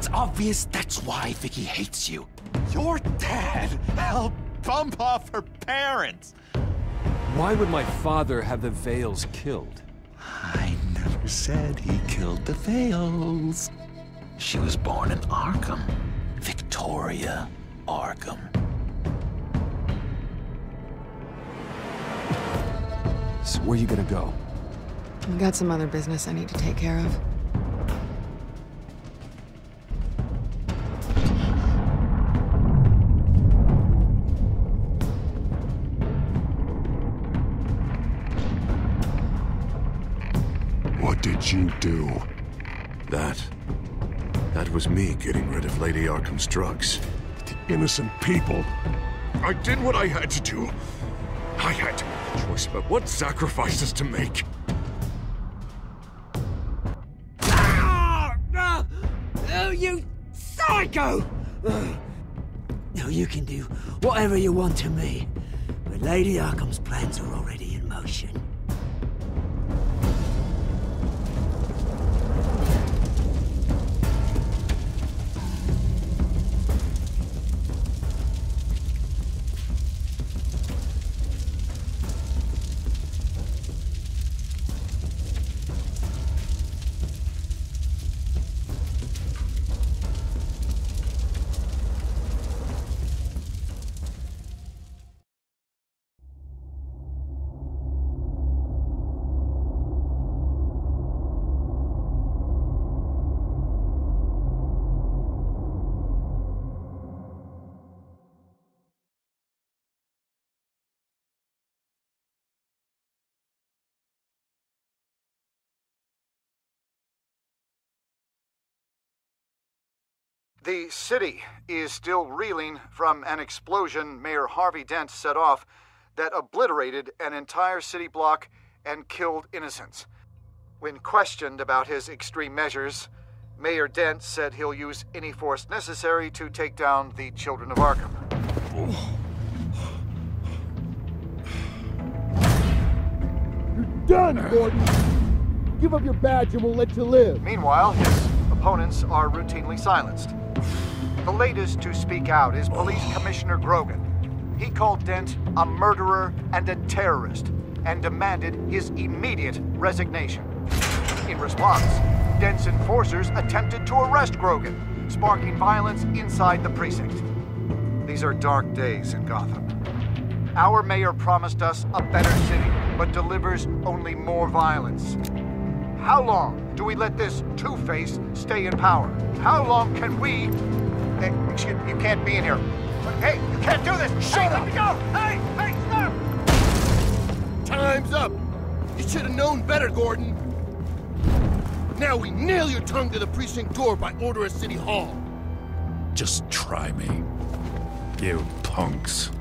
It's obvious that's why Vicky hates you. Your dad helped bump off her parents. Why would my father have the Vales killed? I never said he killed the Vales. She was born in Arkham. Victoria Arkham. So where you gonna go? I got some other business I need to take care of. What did you do? That was me getting rid of Lady Arkham's drugs. The innocent people. I did what I had to do. I had to make a choice about what sacrifices to make. Oh, you psycho! No, you can do whatever you want to me, but Lady Arkham's plans are already in motion. The city is still reeling from an explosion Mayor Harvey Dent set off that obliterated an entire city block and killed innocents. When questioned about his extreme measures, Mayor Dent said he'll use any force necessary to take down the Children of Arkham. You're done, Gordon! Give up your badge and we'll let you live. Meanwhile, his opponents are routinely silenced. The latest to speak out is Police Commissioner Grogan. He called Dent a murderer and a terrorist and demanded his immediate resignation. In response, Dent's enforcers attempted to arrest Grogan, sparking violence inside the precinct. These are dark days in Gotham. Our mayor promised us a better city, but delivers only more violence. How long do we let this Two-Face stay in power? How long can we... Hey, excuse me, you can't be in here. Hey, you can't do this! Shut up! Let me go! Hey, stop! Time's up! You should have known better, Gordon. Now we nail your tongue to the precinct door by order of City Hall. Just try me, you punks.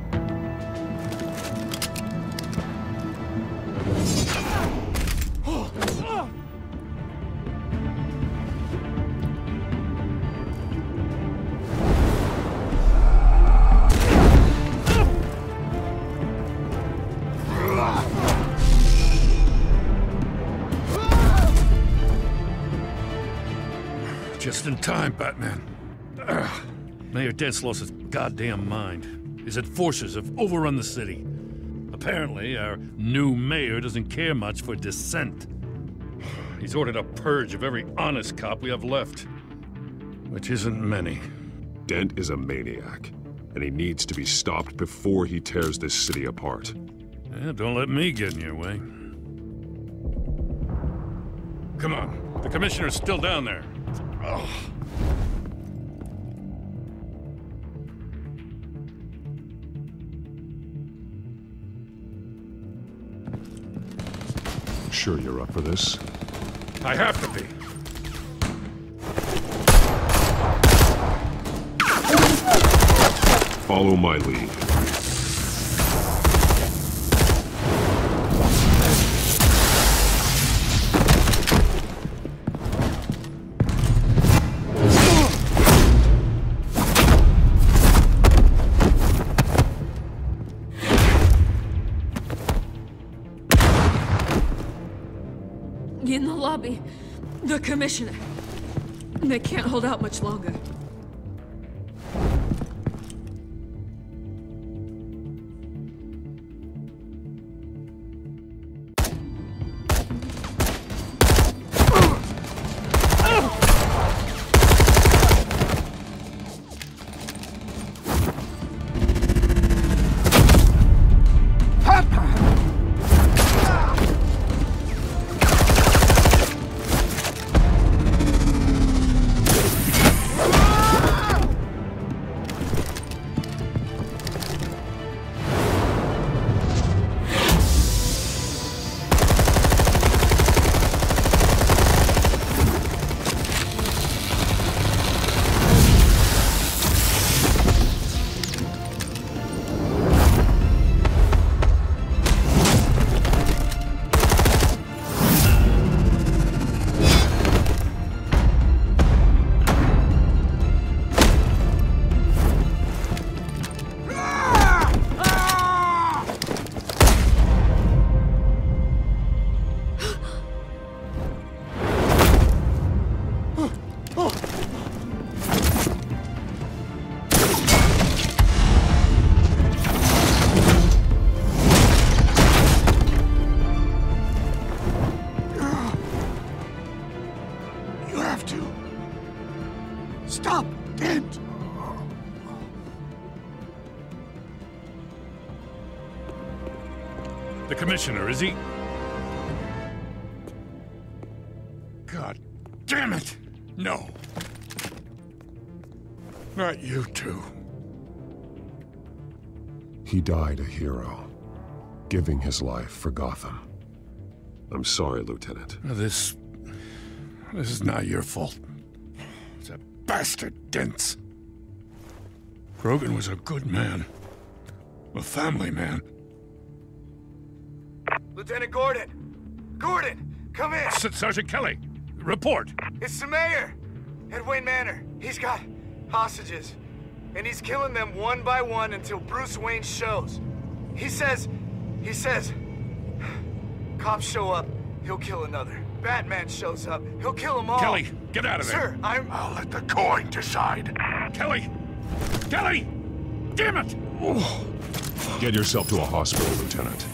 Just in time, Batman. Mayor Dent's lost his goddamn mind. His enforcers have overrun the city. Apparently, our new mayor doesn't care much for dissent. He's ordered a purge of every honest cop we have left, which isn't many. Dent is a maniac, and he needs to be stopped before he tears this city apart. Yeah, don't let me get in your way. Come on, the commissioner's still down there. Ugh. Sure you're up for this? I have to be. Follow my lead. In the lobby, the commissioner. They can't hold out much longer. Stop! Dent! The commissioner, is he? God damn it! No. Not you two. He died a hero, giving his life for Gotham. I'm sorry, Lieutenant. This is not your fault. It's a bastard Dent's. Grogan was a good man. A family man. Lieutenant Gordon! Gordon! Come in! Sergeant Kelly! Report! It's the mayor! At Wayne Manor. He's got hostages. And he's killing them one by one until Bruce Wayne shows. He says... Cops show up, he'll kill another. Batman shows up, he'll kill them all. Kelly, get out of there! Sir, I'll let the coin decide. Kelly! Kelly! Damn it! Oh. Get yourself to a hospital, Lieutenant.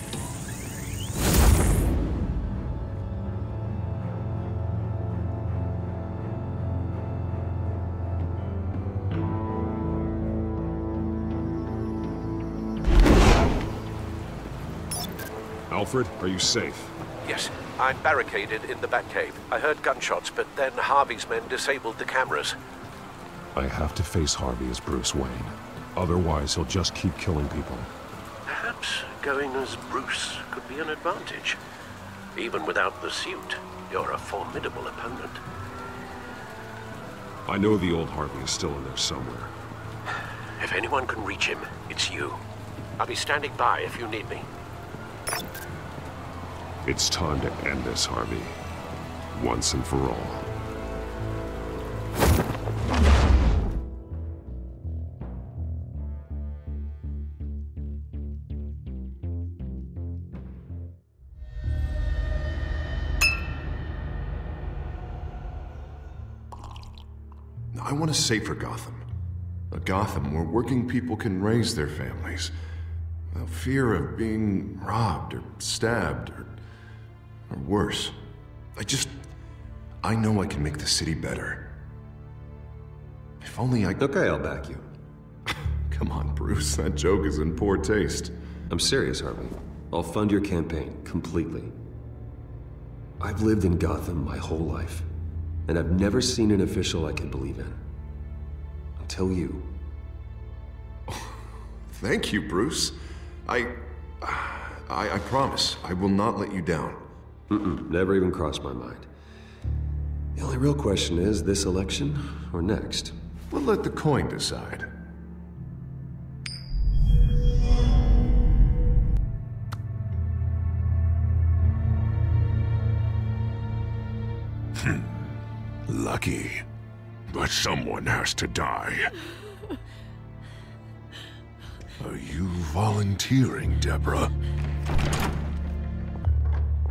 Alfred, are you safe? Yes, I'm barricaded in the Batcave. I heard gunshots, but then Harvey's men disabled the cameras. I have to face Harvey as Bruce Wayne. Otherwise, he'll just keep killing people. Perhaps going as Bruce could be an advantage. Even without the suit, you're a formidable opponent. I know the old Harvey is still in there somewhere. If anyone can reach him, it's you. I'll be standing by if you need me. It's time to end this, Harvey. Once and for all. I want a safer Gotham. A Gotham where working people can raise their families without fear of being robbed or stabbed or worse. I know I can make the city better. If only I... Okay, I'll back you. Come on, Bruce. That joke is in poor taste. I'm serious, Harvey. I'll fund your campaign, completely. I've lived in Gotham my whole life, and I've never seen an official I can believe in. Until you. Thank you, Bruce. I promise, I will not let you down. Never even crossed my mind. The only real question is, this election or next? We'll let the coin decide. Lucky. But someone has to die. Are you volunteering, Deborah?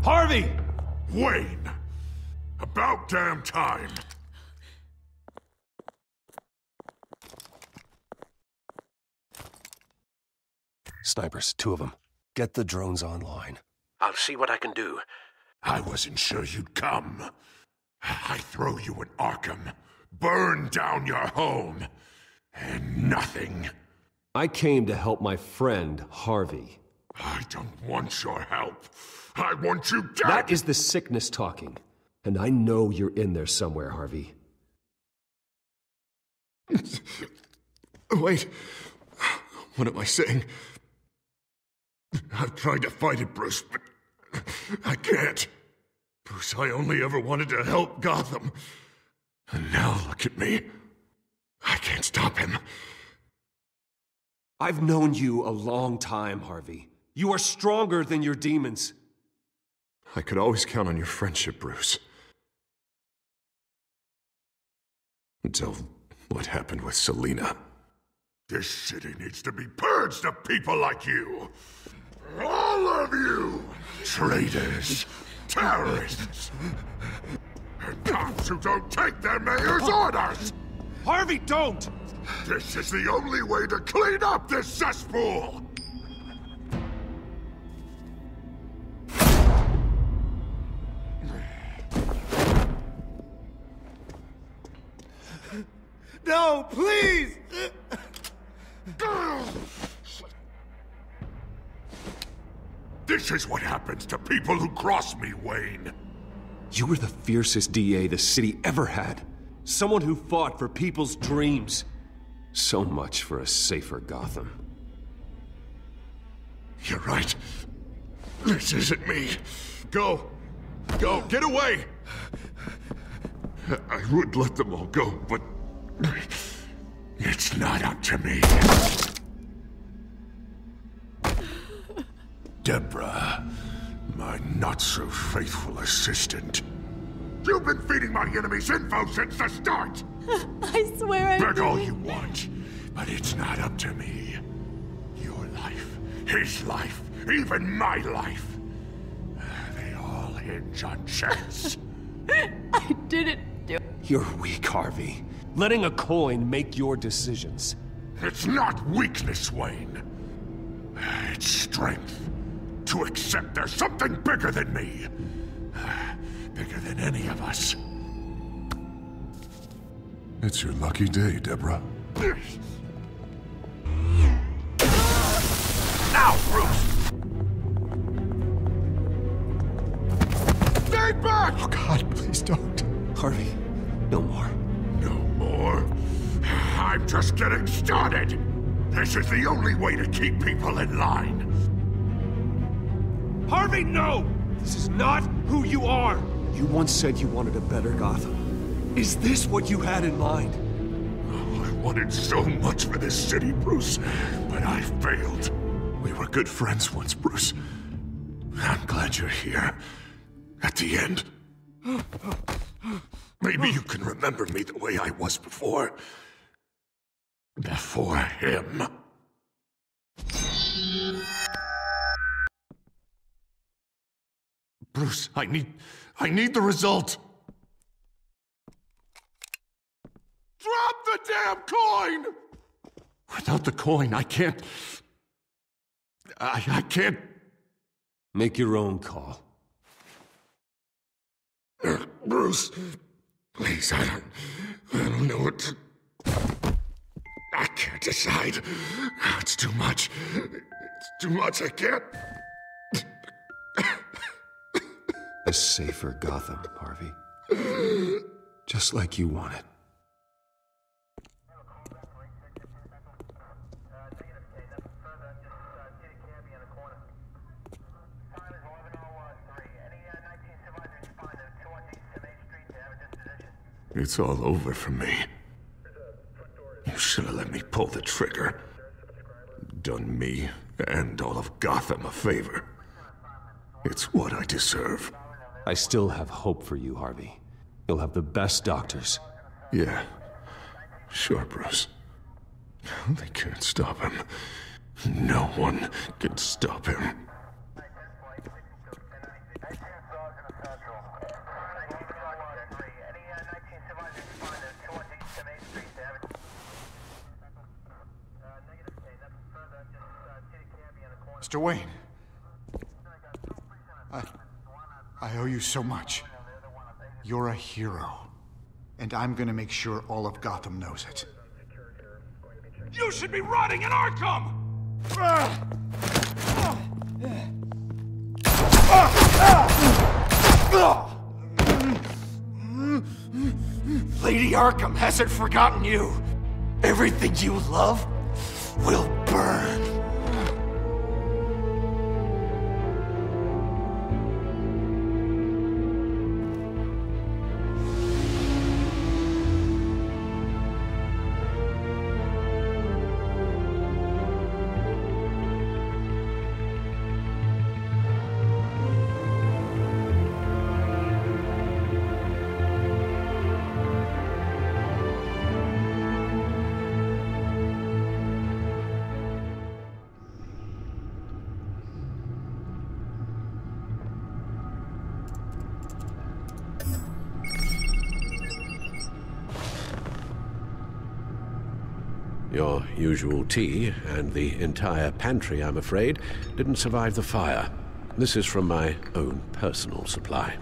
Harvey! Wayne! About damn time! snipers, 2 of them. Get the drones online. I'll see what I can do. I wasn't sure you'd come. I throw you in Arkham, burn down your home, and nothing. I came to help my friend, Harvey. I don't want your help. I want you dead! That is the sickness talking. And I know you're in there somewhere, Harvey. Wait. What am I saying? I've tried to fight it, Bruce, but I can't. Bruce, I only ever wanted to help Gotham. And now look at me. I can't stop him. I've known you a long time, Harvey. You are stronger than your demons. I could always count on your friendship, Bruce. Until what happened with Selina. This city needs to be purged of people like you. All of you! Traitors, terrorists, and cops who don't take their mayor's orders! Harvey, don't! This is the only way to clean up this cesspool! No, please! This is what happens to people who cross me, Wayne. You were the fiercest DA the city ever had. Someone who fought for people's dreams. So much for a safer Gotham. You're right. This isn't me. Go. Go. Get away. I would let them all go, but it's not up to me. Deborah, my not-so-faithful assistant. You've been feeding my enemies info since the start! I swear I Beg all you want, but it's not up to me. Your life, his life, even my life. They all hinge on chance. I didn't do it. You're weak, Harvey. Letting a coin make your decisions. It's not weakness, Wayne. It's strength. To accept there's something bigger than me. Bigger than any of us. It's your lucky day, Deborah. Now, Bruce! Stay back! Oh, God, please don't. Harvey, no more. No more? I'm just getting started. This is the only way to keep people in line. Harvey, no! This is not who you are! You once said you wanted a better Gotham. Is this what you had in mind? Oh, I wanted so much for this city, Bruce, but I failed. We were good friends once, Bruce. I'm glad you're here. At the end. Maybe you can remember me the way I was before. Before him. Bruce, I need the result. Drop the damn coin! Without the coin, I can't... I can't... Make your own call. Bruce, please, I don't know what to... I can't decide. It's too much. It's too much, I can't... A safer Gotham, Harvey. Just like you wanted. It's all over for me. You should have let me pull the trigger. Done me and all of Gotham a favor. It's what I deserve. I still have hope for you, Harvey. You'll have the best doctors. Yeah. Sure, Bruce. They can't stop him. No one can stop him. Mr. Wayne. I owe you so much. You're a hero. And I'm gonna make sure all of Gotham knows it. You should be rotting in Arkham! Lady Arkham hasn't forgotten you. Everything you love will burn. Your usual tea and the entire pantry, I'm afraid, didn't survive the fire. This is from my own personal supply.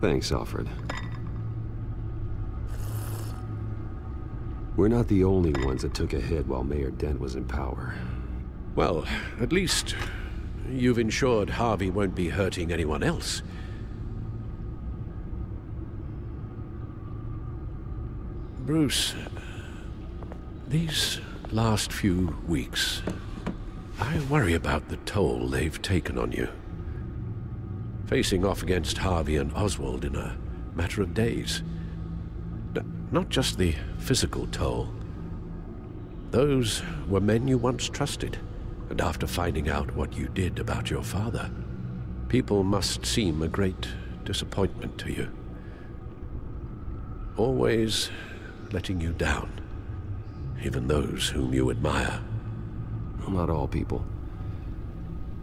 Thanks, Alfred. We're not the only ones that took a hit while Mayor Dent was in power. Well, at least you've ensured Harvey won't be hurting anyone else. Bruce, these last few weeks, I worry about the toll they've taken on you. Facing off against Harvey and Oswald in a matter of days. Not just the physical toll. Those were men you once trusted, and after finding out what you did about your father, people must seem a great disappointment to you. Always letting you down. Even those whom you admire. Well, not all people.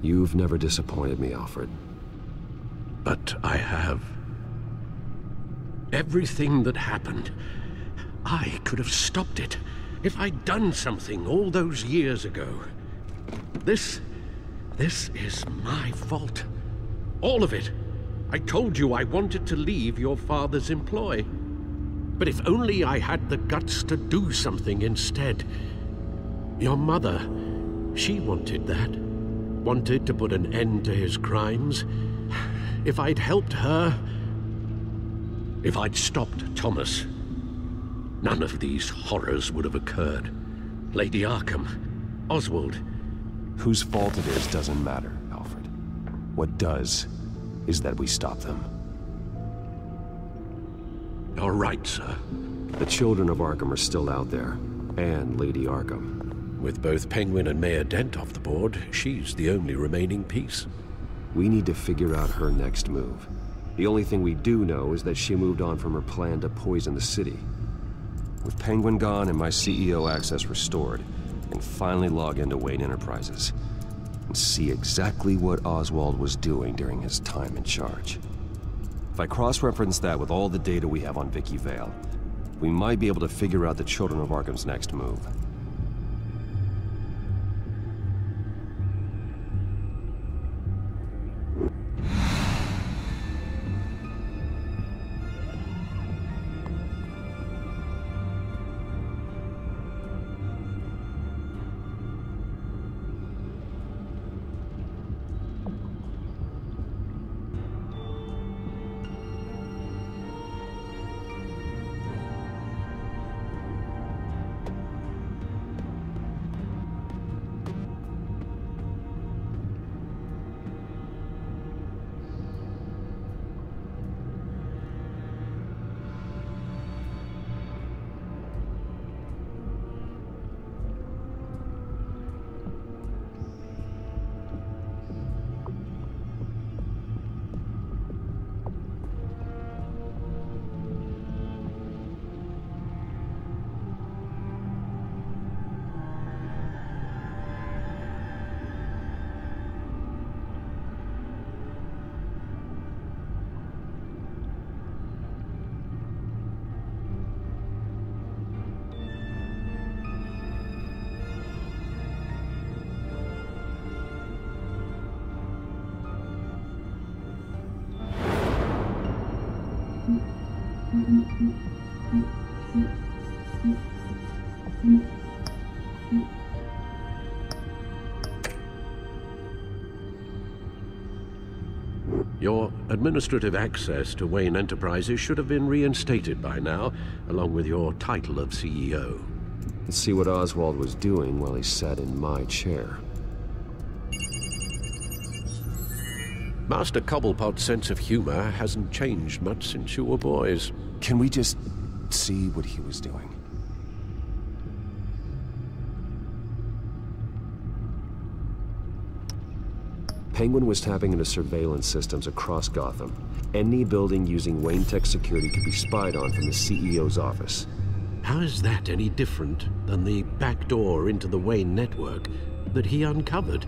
You've never disappointed me, Alfred. But I have. Everything that happened, I could have stopped it if I'd done something all those years ago. This is my fault. All of it. I told you I wanted to leave your father's employ. But if only I had the guts to do something instead. Your mother, she wanted that. Wanted to put an end to his crimes. If I'd helped her, if I'd stopped Thomas, none of these horrors would have occurred. Lady Arkham, Oswald. Whose fault it is doesn't matter, Alfred. What does is that we stop them. You're right, sir. The children of Arkham are still out there, and Lady Arkham. With both Penguin and Mayor Dent off the board, she's the only remaining piece. We need to figure out her next move. The only thing we do know is that she moved on from her plan to poison the city. With Penguin gone and my CEO access restored, I can finally log into Wayne Enterprises and see exactly what Oswald was doing during his time in charge. If I cross-reference that with all the data we have on Vicky Vale, we might be able to figure out the Children of Arkham's next move. Your administrative access to Wayne Enterprises should have been reinstated by now, along with your title of CEO. Let's see what Oswald was doing while he sat in my chair. Master Cobblepot's sense of humor hasn't changed much since you were boys. Can we just see what he was doing? Penguin was tapping into surveillance systems across Gotham. Any building using Wayne Tech security could be spied on from the CEO's office. How is that any different than the back door into the Wayne network that he uncovered?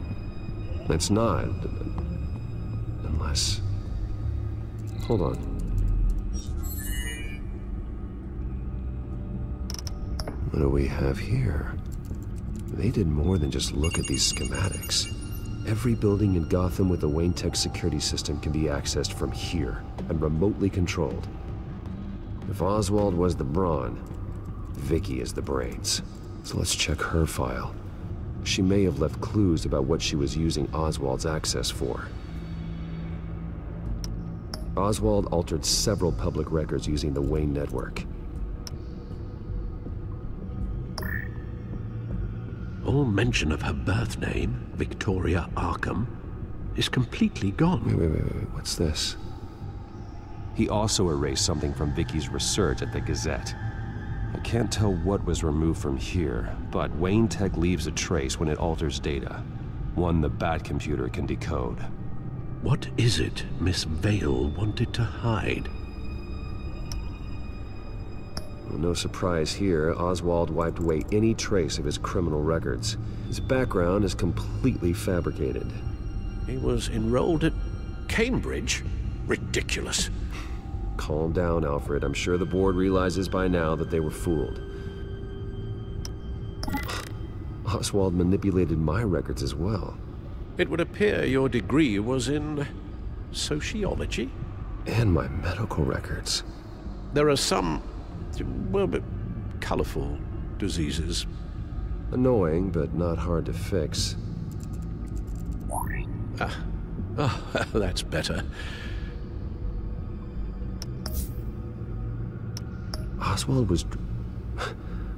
It's not. Unless... Hold on. What do we have here? They did more than just look at these schematics. Every building in Gotham with the Wayne Tech security system can be accessed from here and remotely controlled. If Oswald was the brawn, Vicky is the brains. So let's check her file. She may have left clues about what she was using Oswald's access for. Oswald altered several public records using the Wayne network. All mention of her birth name, Victoria Arkham, is completely gone. Wait, what's this? He also erased something from Vicky's research at the Gazette. I can't tell what was removed from here, but Wayne Tech leaves a trace when it alters data. One the Bat computer can decode. What is it Miss Vale wanted to hide? Well, no surprise here, Oswald wiped away any trace of his criminal records. His background is completely fabricated. He was enrolled at Cambridge? Ridiculous. Calm down, Alfred. I'm sure the board realizes by now that they were fooled. Oswald manipulated my records as well. It would appear your degree was in sociology? And my medical records. There are some, well, colorful diseases. Annoying, but not hard to fix. That's better. Oswald was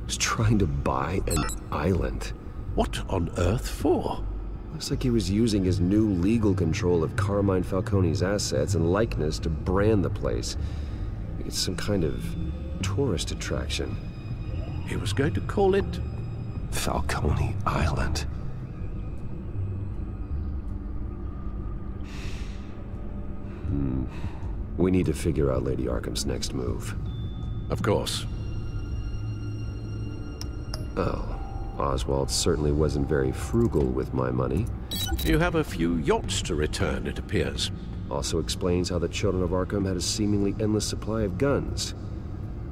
trying to buy an island. What on earth for? Looks like he was using his new legal control of Carmine Falcone's assets and likeness to brand the place. It's some kind of tourist attraction. He was going to call it Falcone Island. We need to figure out Lady Arkham's next move. Of course. Oh, Oswald certainly wasn't very frugal with my money. You have a few yachts to return, it appears. Also explains how the children of Arkham had a seemingly endless supply of guns.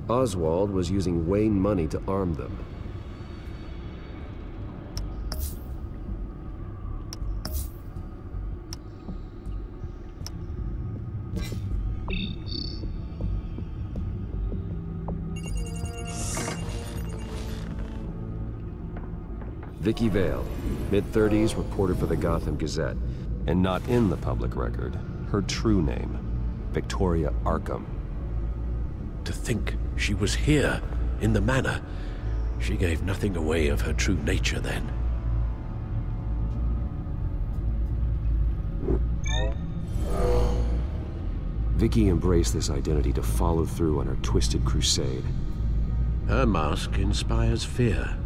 Oswald was using Wayne money to arm them. Vicky Vale, mid-30s, reported for the Gotham Gazette. And not in the public record. Her true name, Victoria Arkham. To think she was here, in the manor. She gave nothing away of her true nature then. Vicky embraced this identity to follow through on her twisted crusade. Her mask inspires fear.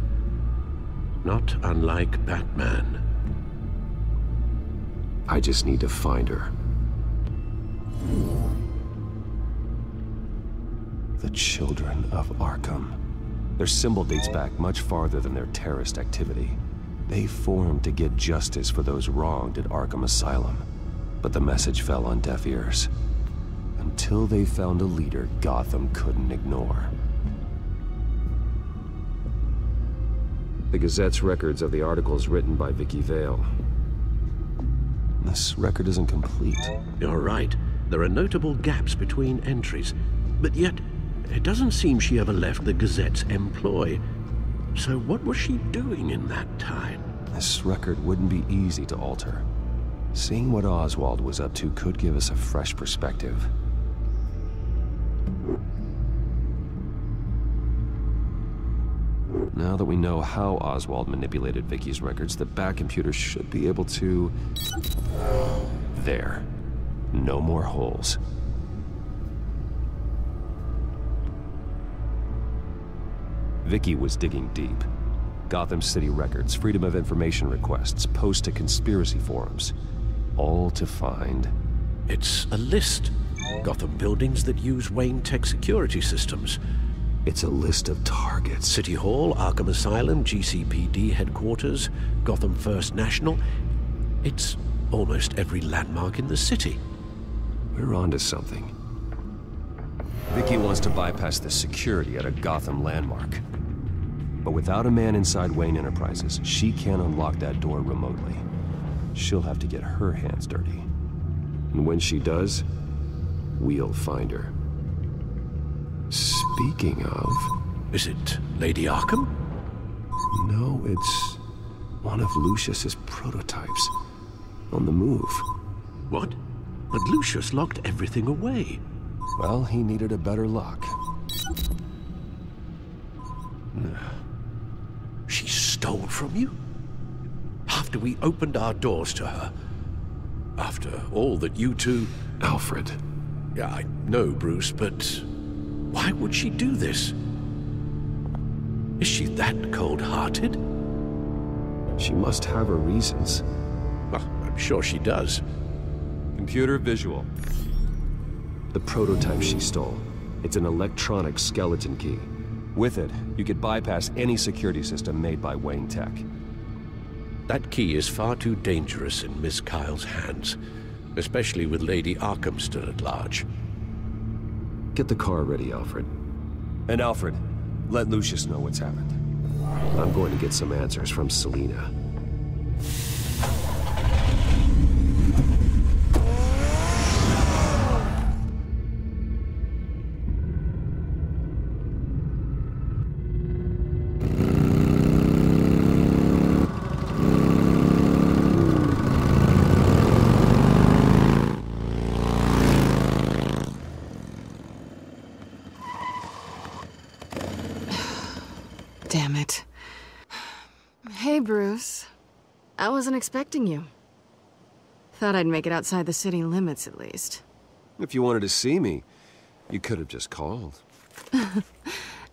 Not unlike Batman. I just need to find her. The Children of Arkham. Their symbol dates back much farther than their terrorist activity. They formed to get justice for those wronged at Arkham Asylum. But the message fell on deaf ears. Until they found a leader Gotham couldn't ignore. The Gazette's records of the articles written by Vicky Vale. This record isn't complete. You're right. There are notable gaps between entries. But yet, It doesn't seem she ever left the Gazette's employ. So what was she doing in that time? This record wouldn't be easy to alter. Seeing what Oswald was up to could give us a fresh perspective. Now that we know how Oswald manipulated Vicky's records, the back computer should be able to... There. No more holes. Vicky was digging deep. Gotham City records, Freedom of Information requests, posts to conspiracy forums. All to find... It's a list. Gotham buildings that use Wayne Tech security systems. It's a list of targets. City Hall, Arkham Asylum, GCPD headquarters, Gotham First National. It's almost every landmark in the city. We're onto something. Vicky wants to bypass the security at a Gotham landmark. But without a man inside Wayne Enterprises, she can't unlock that door remotely. She'll have to get her hands dirty. And when she does, we'll find her. Speaking of... Is it Lady Arkham? No, it's one of Lucius's prototypes. On the move. What? But Lucius locked everything away. Well, he needed a better lock. She stole from you? After we opened our doors to her? After all that you two... Alfred. Yeah, I know, Bruce, but why would she do this? Is she that cold-hearted? She must have her reasons. Well, I'm sure she does. Computer visual. The prototype she stole. It's an electronic skeleton key. With it, you could bypass any security system made by Wayne Tech. That key is far too dangerous in Miss Kyle's hands, especially with Lady Arkham still at large. Get the car ready, Alfred. And Alfred, let Lucius know what's happened. I'm going to get some answers from Selina. Damn it. Hey, Bruce. I wasn't expecting you. Thought I'd make it outside the city limits, at least. If you wanted to see me, you could have just called.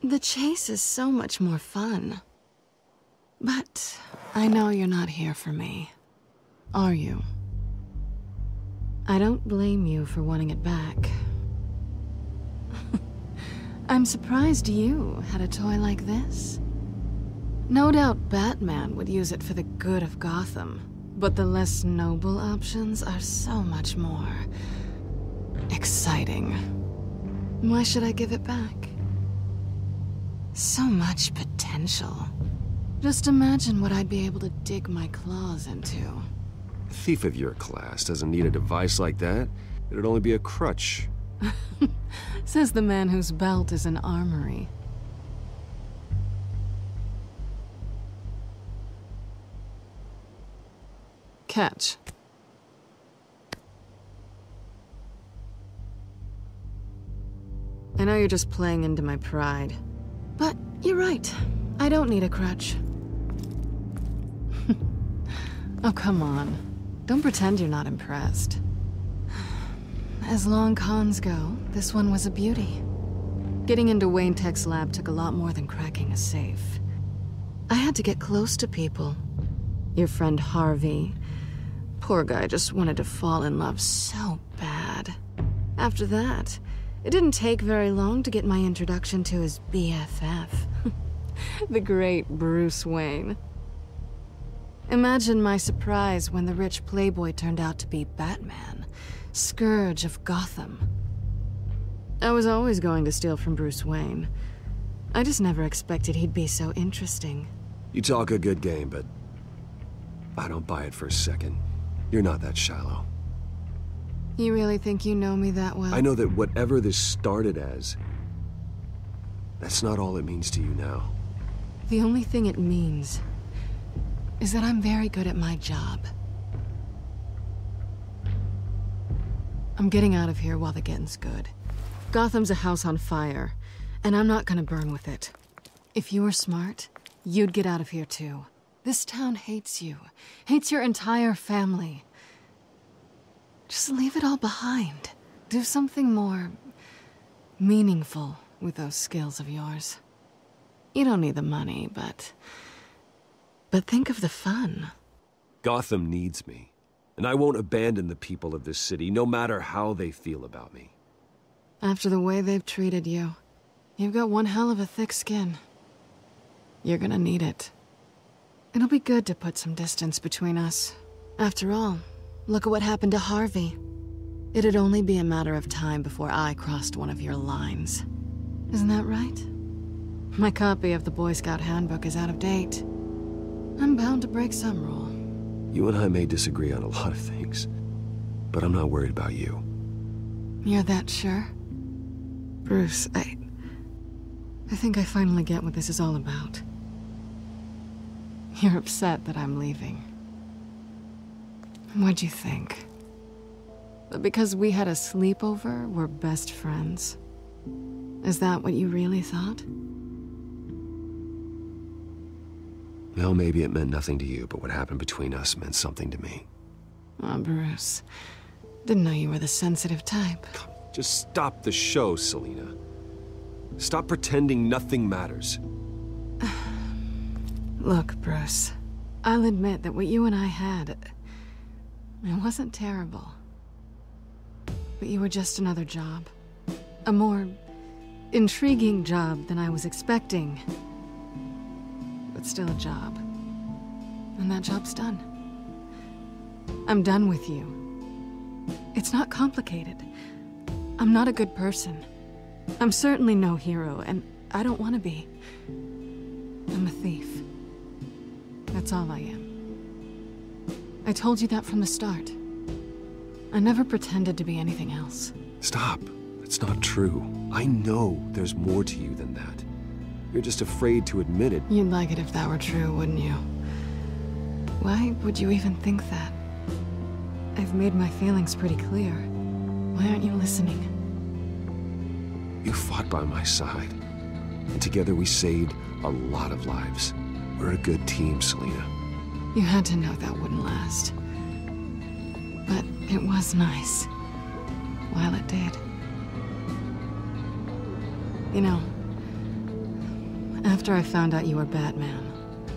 The chase is so much more fun. But I know you're not here for me. Are you? I don't blame you for wanting it back. I'm surprised you had a toy like this. No doubt Batman would use it for the good of Gotham, but the less noble options are so much more exciting. Why should I give it back? So much potential. Just imagine what I'd be able to dig my claws into. A thief of your class doesn't need a device like that. It'd only be a crutch. Says the man whose belt is an armory. Catch. I know you're just playing into my pride, but you're right. I don't need a crutch. Oh, come on. Don't pretend you're not impressed. As long cons go, this one was a beauty. Getting into Wayne Tech's lab took a lot more than cracking a safe. I had to get close to people. Your friend Harvey. Poor guy just wanted to fall in love so bad. After that, it didn't take very long to get my introduction to his BFF. The great Bruce Wayne. Imagine my surprise when the rich playboy turned out to be Batman, Scourge of Gotham. I was always going to steal from Bruce Wayne. I just never expected he'd be so interesting. You talk a good game, but I don't buy it for a second. You're not that shallow. You really think you know me that well? I know that whatever this started as, That's not all it means to you now. The only thing it means is that I'm very good at my job. I'm getting out of here while the getting's good. Gotham's a house on fire, and I'm not gonna burn with it. If you were smart, you'd get out of here too. This town hates you, hates your entire family. Just leave it all behind. Do something more meaningful with those skills of yours. You don't need the money, but think of the fun. Gotham needs me, and I won't abandon the people of this city, no matter how they feel about me. After the way they've treated you, you've got one hell of a thick skin. You're gonna need it. It'll be good to put some distance between us. After all, look at what happened to Harvey. It'd only be a matter of time before I crossed one of your lines. Isn't that right? My copy of the Boy Scout Handbook is out of date. I'm bound to break some rule. You and I may disagree on a lot of things, but I'm not worried about you. You're that sure? Bruce, I think I finally get what this is all about. You're upset that I'm leaving. What'd you think? That because we had a sleepover, we're best friends? Is that what you really thought? Well, maybe it meant nothing to you, but what happened between us meant something to me. Oh, Bruce. Didn't know you were the sensitive type. Just stop the show, Selina. Stop pretending nothing matters. Look, Bruce. I'll admit that what you and I had, it wasn't terrible. But you were just another job. A more intriguing job than I was expecting. But still a job. And that job's done. I'm done with you. It's not complicated. I'm not a good person. I'm certainly no hero, and I don't want to be. I'm a thief. That's all I am. I told you that from the start. I never pretended to be anything else. Stop. It's not true. I know there's more to you than that. You're just afraid to admit it. You'd like it if that were true, wouldn't you? Why would you even think that? I've made my feelings pretty clear. Why aren't you listening? You fought by my side. And together we saved a lot of lives. We're a good team, Selina. You had to know that wouldn't last. But it was nice. While it did. You know, after I found out you were Batman,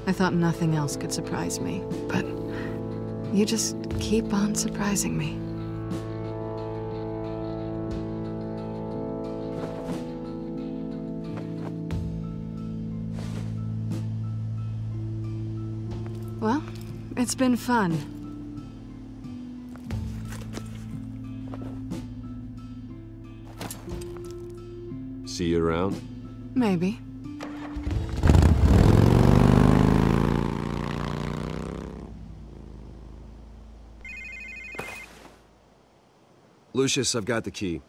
I thought nothing else could surprise me. But you just keep on surprising me. Well, it's been fun. See you around? Maybe. Lucius, I've got the key.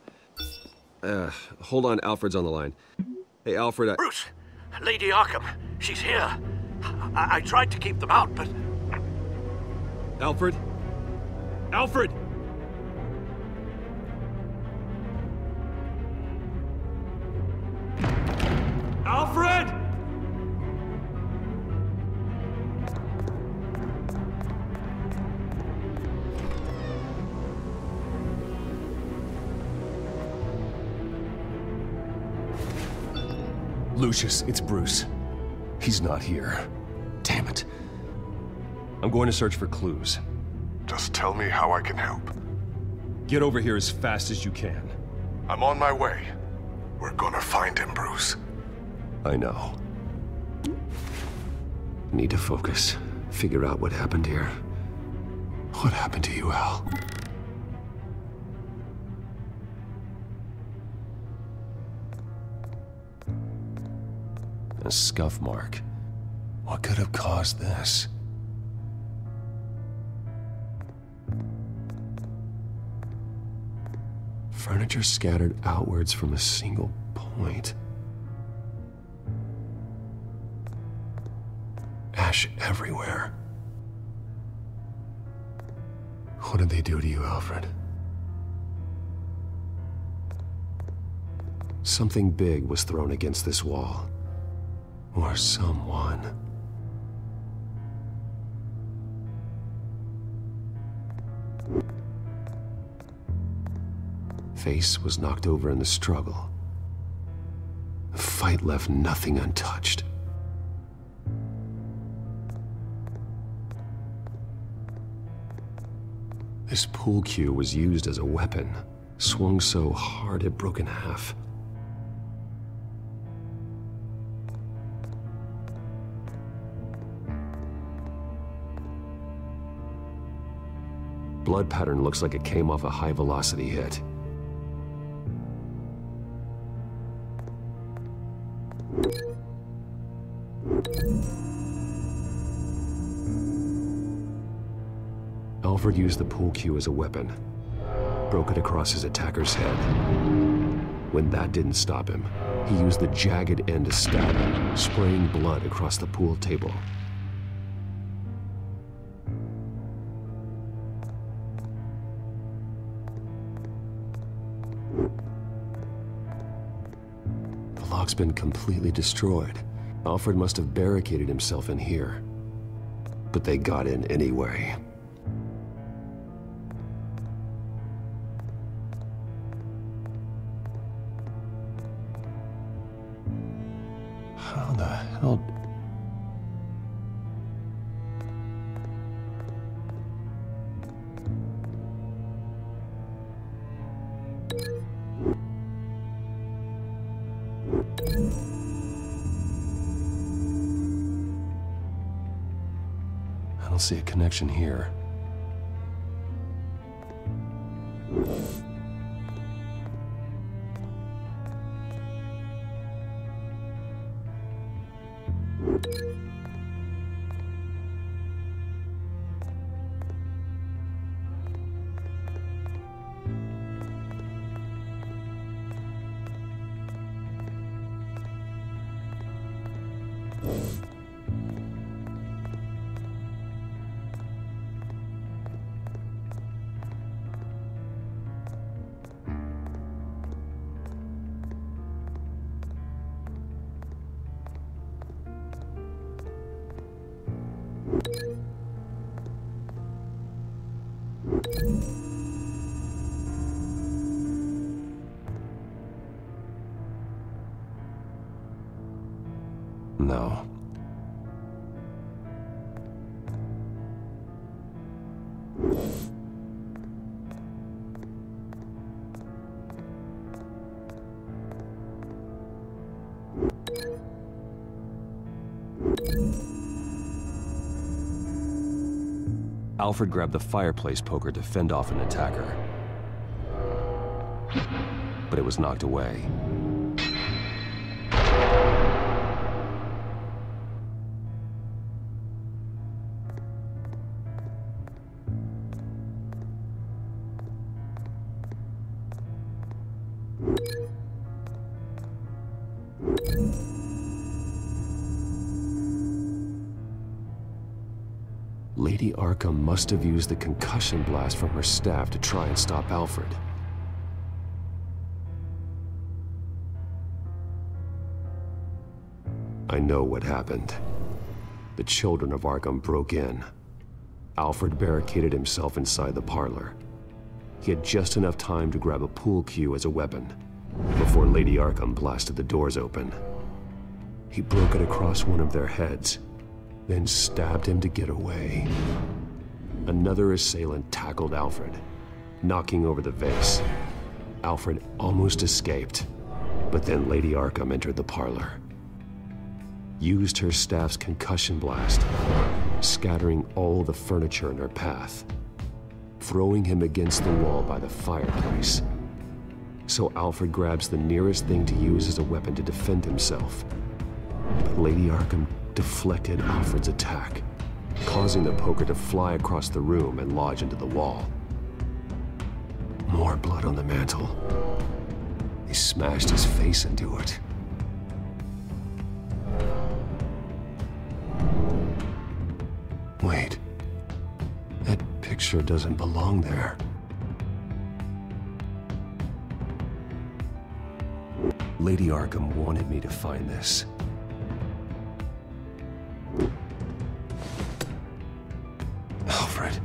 Hold on, Alfred's on the line. Hey, Alfred, Bruce! Lady Arkham, she's here. I tried to keep them out, but... Alfred? Alfred! Alfred! Lucius, it's Bruce. He's not here. Damn it. I'm going to search for clues. Just tell me how I can help. Get over here as fast as you can. I'm on my way. We're gonna find him, Bruce. I know. Need to focus. Figure out what happened here. What happened to you, Al? A scuff mark. What could have caused this? Furniture scattered outwards from a single point. ash everywhere. What did they do to you, Alfred? Something big was thrown against this wall. Or someone. Face was knocked over in the struggle. The fight left nothing untouched. This pool cue was used as a weapon, swung so hard it broke in half. Blood pattern looks like it came off a high-velocity hit. Alfred used the pool cue as a weapon, broke it across his attacker's head. When that didn't stop him, he used the jagged end to stab him, spraying blood across the pool table. The lock's been completely destroyed. Alfred must have barricaded himself in here. But they got in anyway. How the hell... I don't see a connection here. No. Alfred grabbed the fireplace poker to fend off an attacker. But it was knocked away. Lady Arkham must have used the concussion blast from her staff to try and stop Alfred. I know what happened. The children of Arkham broke in. Alfred barricaded himself inside the parlor. He had just enough time to grab a pool cue as a weapon before Lady Arkham blasted the doors open. He broke it across one of their heads, then stabbed him to get away. Another assailant tackled Alfred, knocking over the vase. Alfred almost escaped, but then Lady Arkham entered the parlor. Used her staff's concussion blast, scattering all the furniture in her path, throwing him against the wall by the fireplace. So Alfred grabs the nearest thing to use as a weapon to defend himself. But Lady Arkham deflected Alfred's attack, causing the poker to fly across the room and lodge into the wall. More blood on the mantle. He smashed his face into it. Wait. That picture doesn't belong there. Lady Arkham wanted me to find this. Alfred.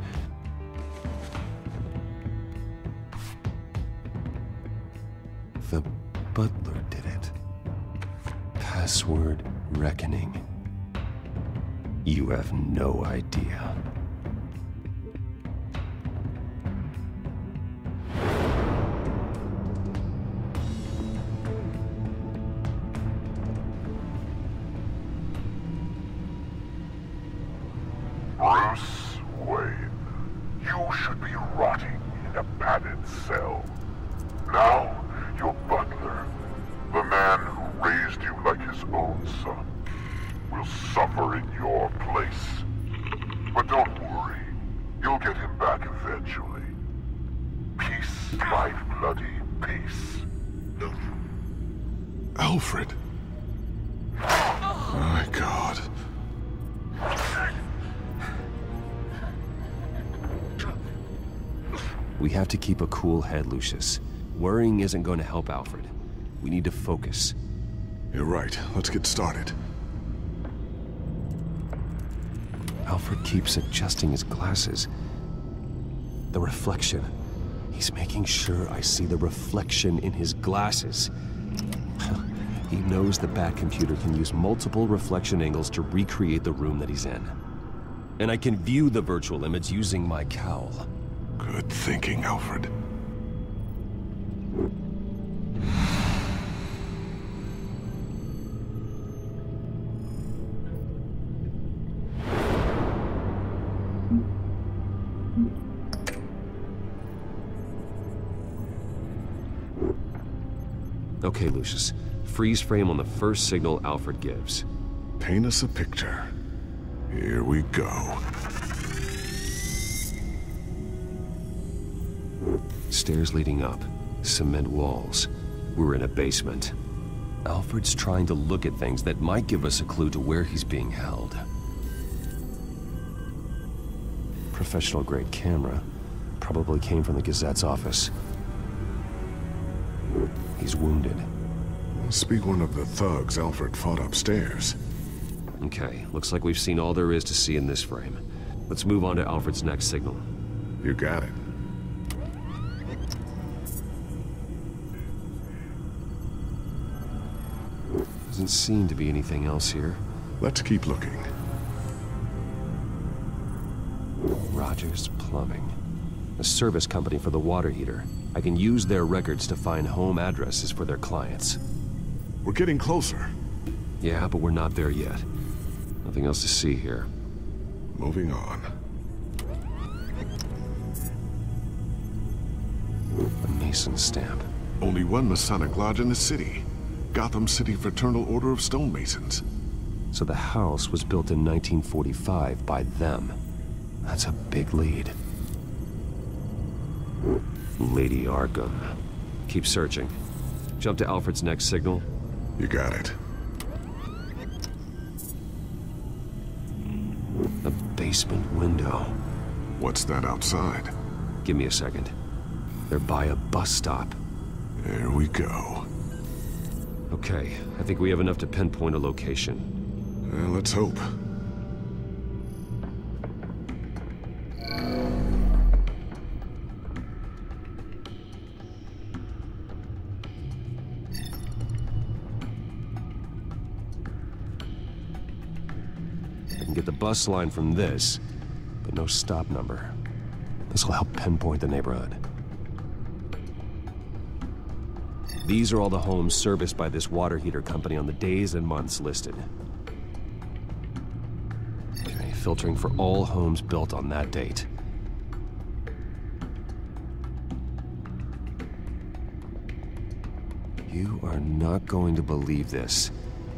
The butler did it. Password reckoning. You have no idea. Bruce Wayne, you should be rotting in a padded cell. Now, your butler, the man who raised you like his own son, will suffer in your place. But don't worry, you'll get him back eventually. Peace, my bloody peace. Alfred. My God. We have to keep a cool head, Lucius. Worrying isn't going to help Alfred. We need to focus. You're right. Let's get started. Alfred keeps adjusting his glasses. The reflection. He's making sure I see the reflection in his glasses. He knows the Batcomputer can use multiple reflection angles to recreate the room that he's in. And I can view the virtual image using my cowl. Good thinking, Alfred. Okay, Lucius. Freeze frame on the first signal Alfred gives. Paint us a picture. Here we go. Stairs leading up. Cement walls. We're in a basement. Alfred's trying to look at things that might give us a clue to where he's being held. Professional-grade camera. Probably came from the Gazette's office. He's wounded. Must be one of the thugs Alfred fought upstairs. Okay, looks like we've seen all there is to see in this frame. Let's move on to Alfred's next signal. You got it. Doesn't seem to be anything else here. Let's keep looking. Rogers Plumbing. A service company for the water heater. I can use their records to find home addresses for their clients. We're getting closer. Yeah, but we're not there yet. Nothing else to see here. Moving on. A Mason stamp. Only one Masonic lodge in the city. Gotham City Fraternal Order of Stonemasons. So the house was built in 1945 by them. That's a big lead. Lady Arkham. Keep searching. Jump to Alfred's next signal. You got it. A basement window. What's that outside? Give me a second. They're by a bus stop. There we go. Okay, I think we have enough to pinpoint a location. Let's hope. I can get the bus line from this, but no stop number. This will help pinpoint the neighborhood. These are all the homes serviced by this water heater company on the days and months listed. Okay, filtering for all homes built on that date. You are not going to believe this.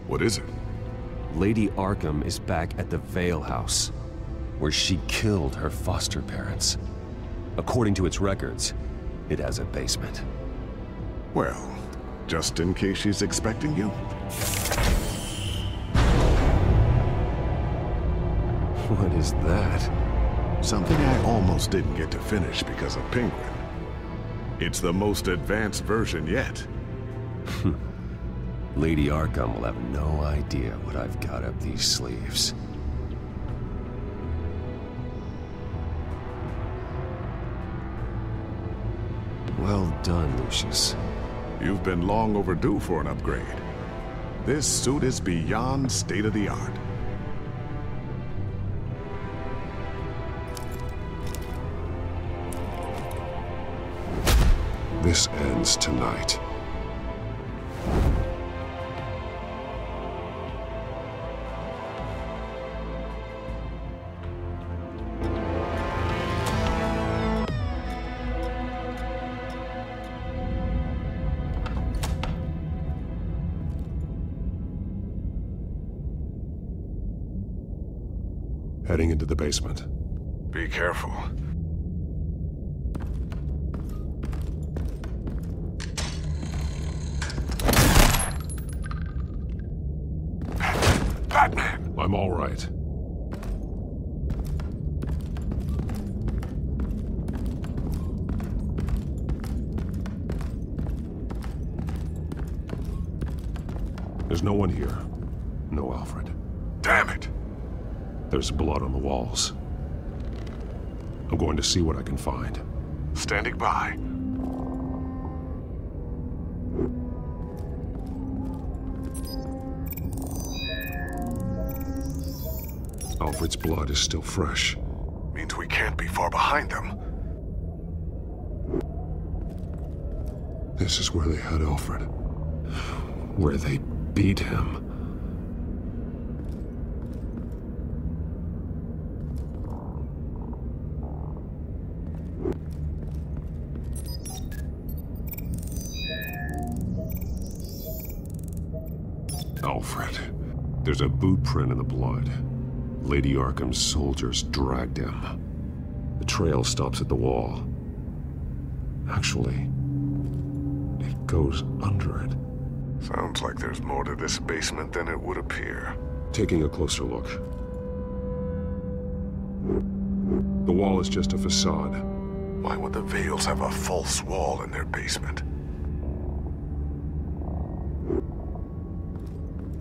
What is it? Lady Arkham is back at the Vale House, where she killed her foster parents. According to its records, it has a basement. Well, just in case she's expecting you. What is that? Something I almost didn't get to finish because of Penguin. It's the most advanced version yet. Lady Arkham will have no idea what I've got up these sleeves. Well done, Lucius. You've been long overdue for an upgrade. This suit is beyond state-of-the-art. This ends tonight. Heading into the basement. Be careful. Batman! I'm all right. There's no one here. No Alfred. Damn it! There's blood on the walls. I'm going to see what I can find. Standing by. Alfred's blood is still fresh. Means we can't be far behind them. This is where they had Alfred. Where they beat him. Alfred. There's a boot print in the blood. Lady Arkham's soldiers dragged him. The trail stops at the wall. Actually, it goes under it. Sounds like there's more to this basement than it would appear. Taking a closer look. The wall is just a facade. Why would the Vales have a false wall in their basement?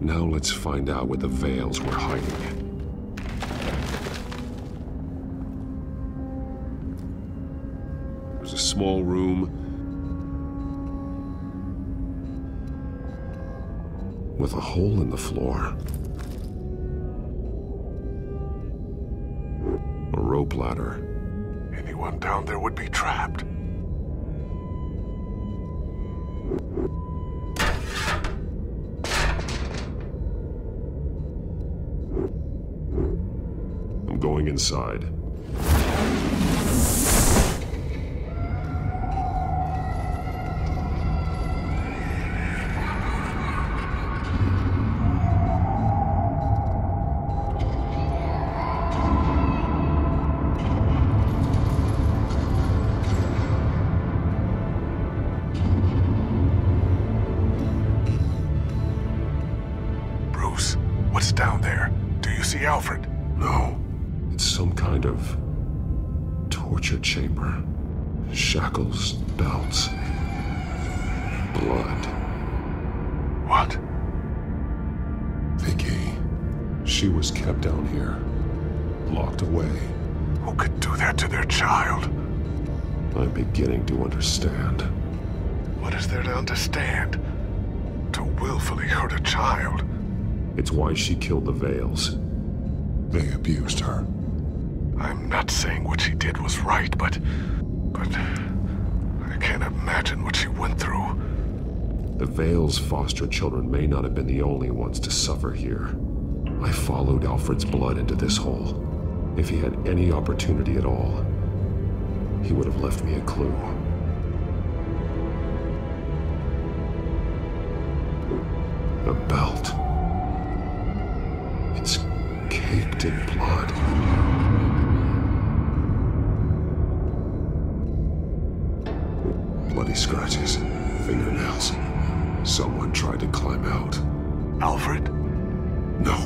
Now let's find out what the Vales were hiding. There's a small room with a hole in the floor. A rope ladder. Anyone down there would be trapped. I'm going inside. What's down there? Do you see Alfred? No. It's some kind of torture chamber. Shackles, belts, blood. What? Vicky. She was kept down here. Locked away. Who could do that to their child? I'm beginning to understand. What is there to understand? To willfully hurt a child? It's why she killed the Vales. They abused her. I'm not saying what she did was right, but I can't imagine what she went through. The Vales' foster children may not have been the only ones to suffer here. I followed Alfred's blood into this hole. If he had any opportunity at all, he would have left me a clue. A belt. It's caked in blood. Bloody scratches, fingernails. Someone tried to climb out. Alfred? No.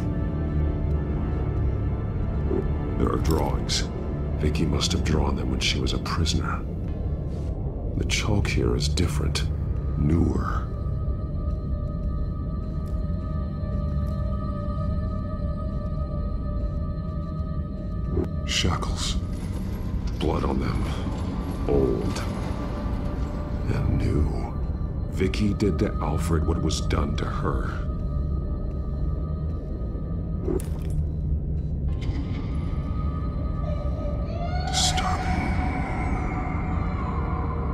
There are drawings. Vicky must have drawn them when she was a prisoner. The chalk here is different, newer. Shackles. Blood on them. Old. And new. Vicky did to Alfred what was done to her. Disturbing.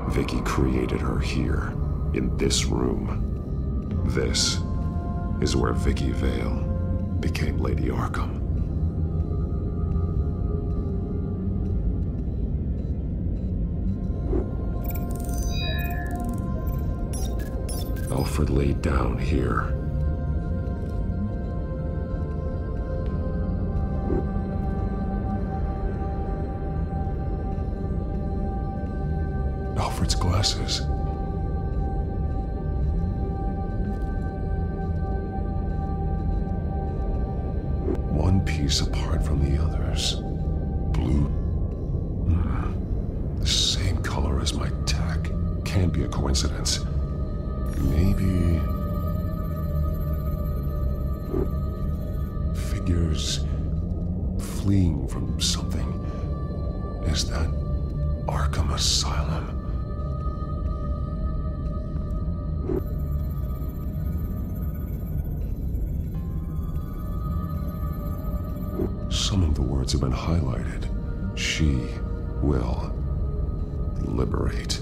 Vicky created her here, in this room. This is where Vicky Vale became Lady Arkham. Alfred laid down here. Alfred's glasses. One piece apart from the others. Blue. The same color as my tech. Can't be a coincidence. Maybe... figures fleeing from something. Is that Arkham Asylum? Some of the words have been highlighted. She will liberate.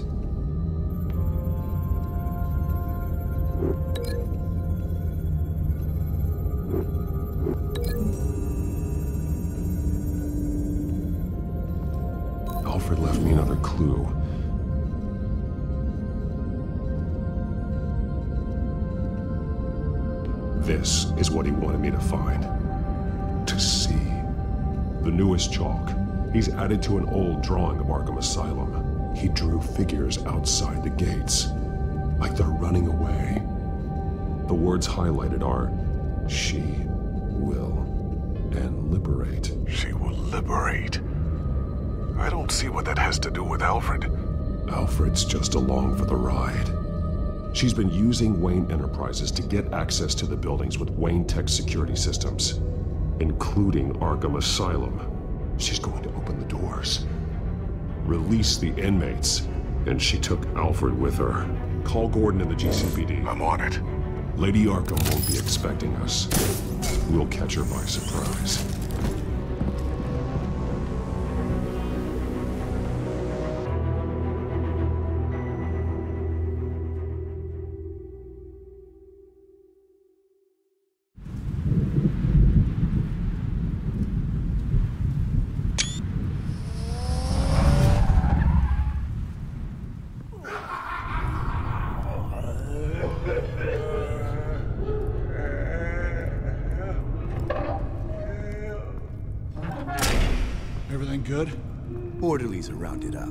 Alfred left me another clue. This is what he wanted me to find. To see. The newest chalk. He's added to an old drawing of Arkham Asylum. He drew figures outside the gates. Like they're running away. The words highlighted are, she will, and liberate. She will liberate? I don't see what that has to do with Alfred. Alfred's just along for the ride. She's been using Wayne Enterprises to get access to the buildings with Wayne Tech security systems, including Arkham Asylum. She's going to open the doors, release the inmates, and she took Alfred with her. Call Gordon and the GCPD. I'm on it. Lady Arkham won't be expecting us. We'll catch her by surprise. Everything good? Orderlies are rounded up.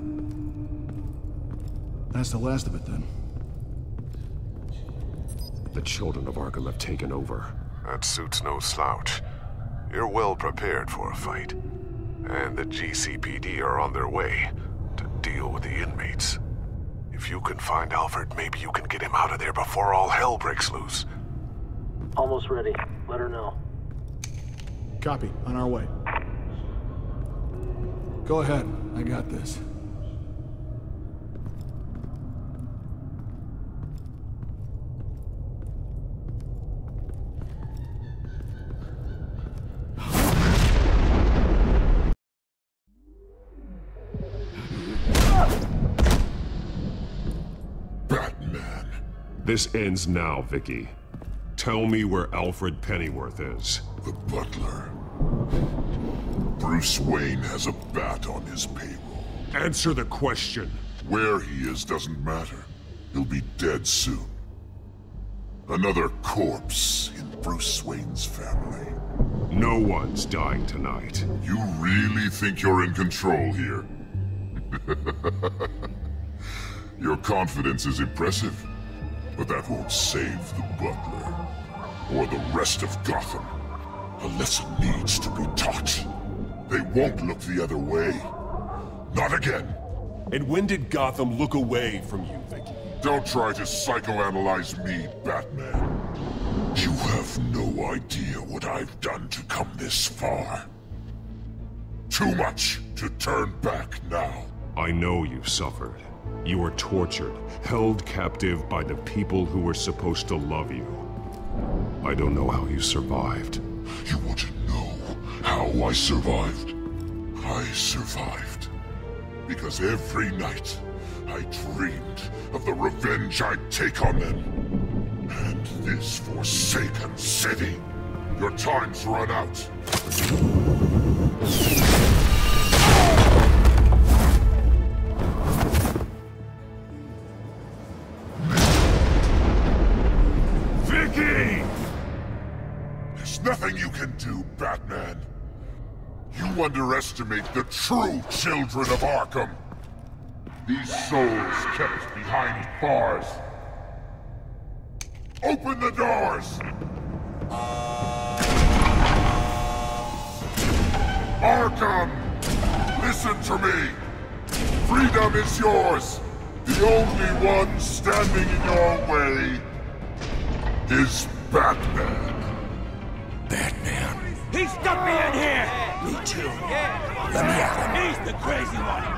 That's the last of it, then. The children of Arkham have taken over. That suit's no slouch. You're well prepared for a fight. And the GCPD are on their way to deal with the inmates. If you can find Alfred, maybe you can get him out of there before all hell breaks loose. Almost ready. Let her know. Copy. On our way. Go ahead. I got this. Batman. This ends now, Vicky. Tell me where Alfred Pennyworth is. The butler. Bruce Wayne has a bat on his payroll. Answer the question. Where he is doesn't matter. He'll be dead soon. Another corpse in Bruce Wayne's family. No one's dying tonight. You really think you're in control here? Your confidence is impressive, but that won't save the butler. Or the rest of Gotham. A lesson needs to be taught. They won't look the other way. Not again. And when did Gotham look away from you, Vicky? Don't try to psychoanalyze me, Batman. You have no idea what I've done to come this far. Too much to turn back now. I know you suffered. You were tortured, held captive by the people who were supposed to love you. I don't know how you survived. You want to know how I survived? I survived because every night I dreamed of the revenge I'd take on them. And this forsaken city. Your time's run out. Vicky! There's nothing you can do, Batman. You underestimate the true children of Arkham. These souls kept behind bars. Open the doors! Arkham! Listen to me! Freedom is yours! The only one standing in your way is Batman. Batman. He stuck me in here! Me too. Let me at him. He's the crazy one.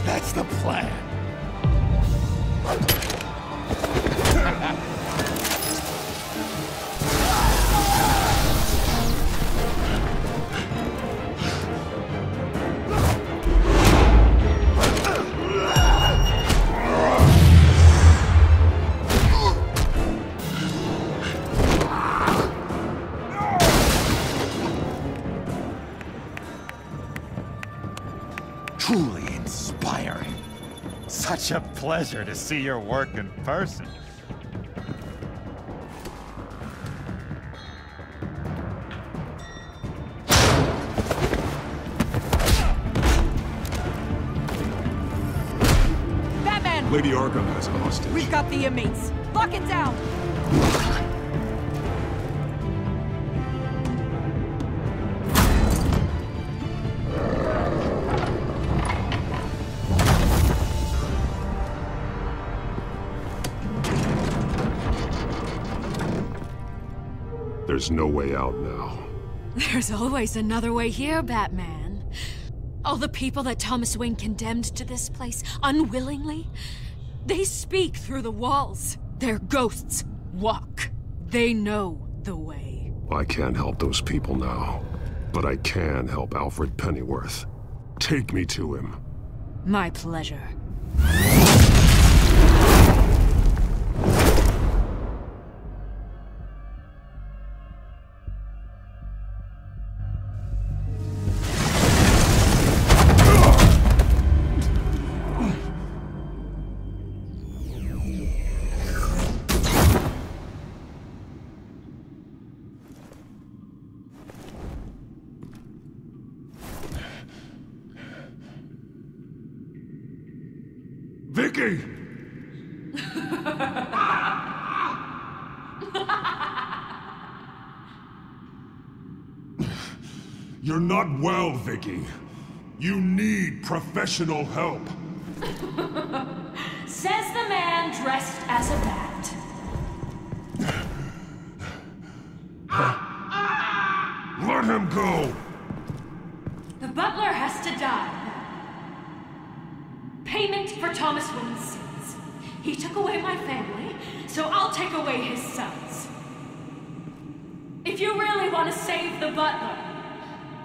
That's the plan. Truly inspiring. Such a pleasure to see your work in person. Batman! Lady Arkham has a hostage. We've got the inmates. Lock it down! There's no way out now. There's always another way here, Batman. All the people that Thomas Wayne condemned to this place unwillingly, they speak through the walls. Their ghosts walk. They know the way. I can't help those people now, but I can help Alfred Pennyworth. Take me to him. My pleasure. Vicky! You're not well, Vicky. You need professional help. Says the man dressed as a bat. Let him go! The butler has to die. Payment for Thomas Wayne's sins. He took away my family, so I'll take away his sons. If you really want to save the butler,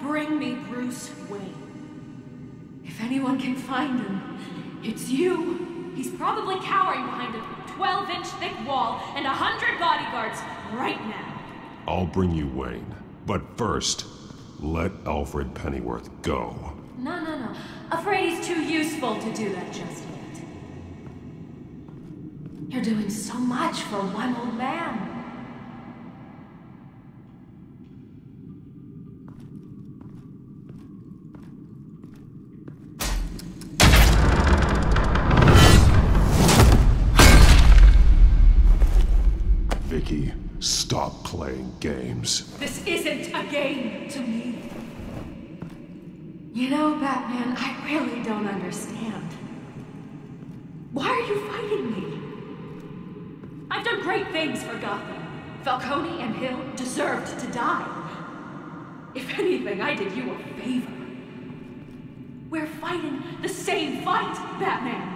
bring me Bruce Wayne. If anyone can find him, it's you. He's probably cowering behind a 12-inch thick wall and 100 bodyguards right now. I'll bring you Wayne. But first, let Alfred Pennyworth go. No. Afraid he's too useful to do that just yet. You're doing so much for one old man. Vicky, stop playing games. This isn't a game to me. You know, Batman, I really don't understand. Why are you fighting me? I've done great things for Gotham. Falcone and Hill deserved to die. If anything, I did you a favor. We're fighting the same fight, Batman.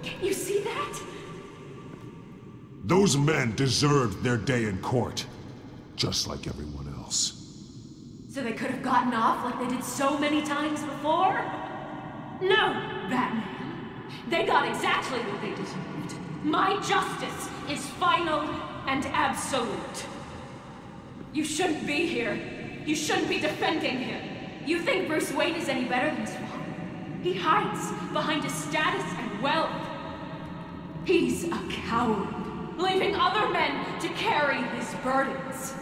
Can't you see that? Those men deserved their day in court, just like everyone else. So they could have gotten off like they did so many times before? No, Batman. They got exactly what they deserved. My justice is final and absolute. You shouldn't be here. You shouldn't be defending him. You think Bruce Wayne is any better than his father? He hides behind his status and wealth. He's a coward, leaving other men to carry his burdens.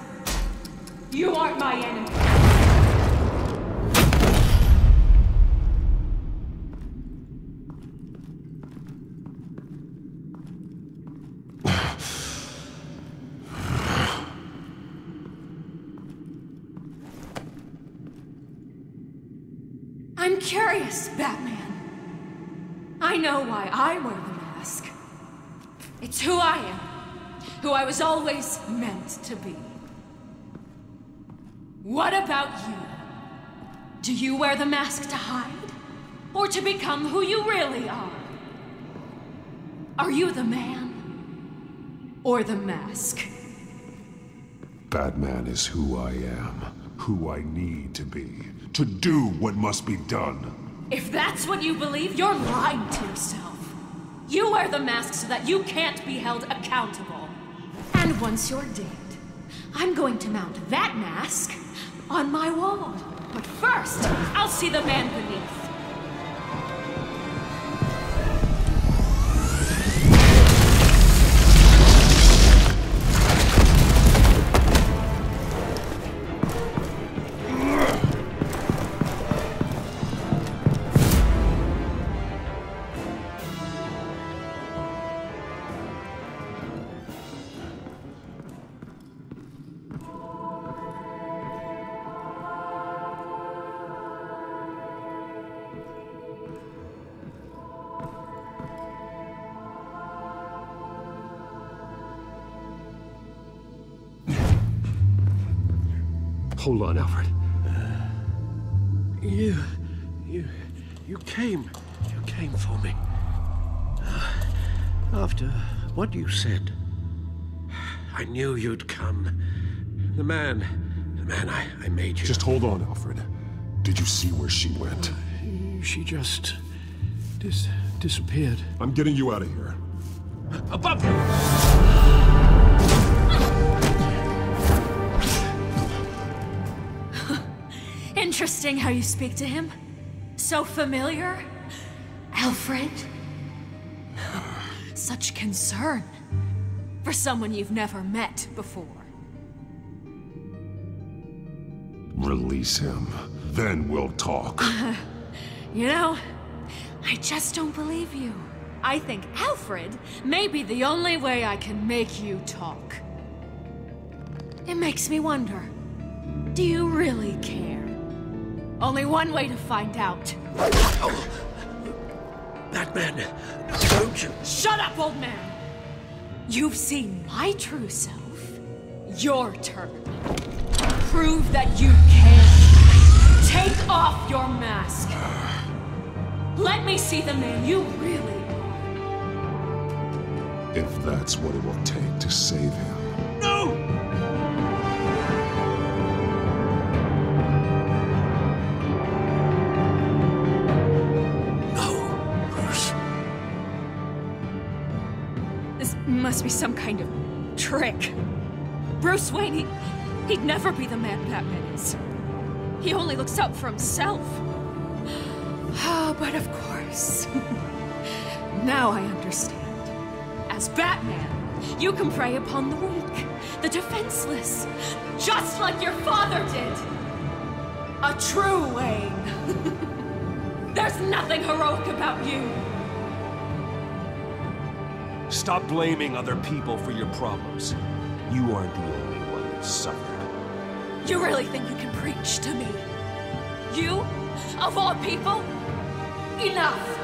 You aren't my enemy. I'm curious, Batman. I know why I wear the mask. It's who I am, who I was always meant to be. What about you? Do you wear the mask to hide? Or to become who you really are? Are you the man? Or the mask? Batman is who I am, who I need to be, to do what must be done. If that's what you believe, you're lying to yourself. You wear the mask so that you can't be held accountable. And once you're dead, I'm going to mount that mask on my wall. But first, I'll see the man beneath. Hold on, Alfred. You came for me. After what you said, I knew you'd come. The man I made you. Just hold on, Alfred. Did you see where she went? She just disappeared. I'm getting you out of here. Above you! Interesting how you speak to him. So familiar. Alfred. Such concern for someone you've never met before. Release him. Then we'll talk. You know, I just don't believe you. I think Alfred may be the only way I can make you talk. It makes me wonder, do you really care? Only one way to find out. Oh. Batman, don't you... Shut up, old man! You've seen my true self. Your turn. Prove that you can. Take off your mask. Let me see the man you really are. If that's what it will take to save him. No! Must be some kind of trick. Bruce Wayne, he'd never be the man Batman is. He only looks out for himself. But of course. Now I understand. As Batman, you can prey upon the weak, the defenseless, just like your father did. A true Wayne. There's nothing heroic about you. Stop blaming other people for your problems. You aren't the only one who suffered. You really think you can preach to me? You? Of all people? Enough!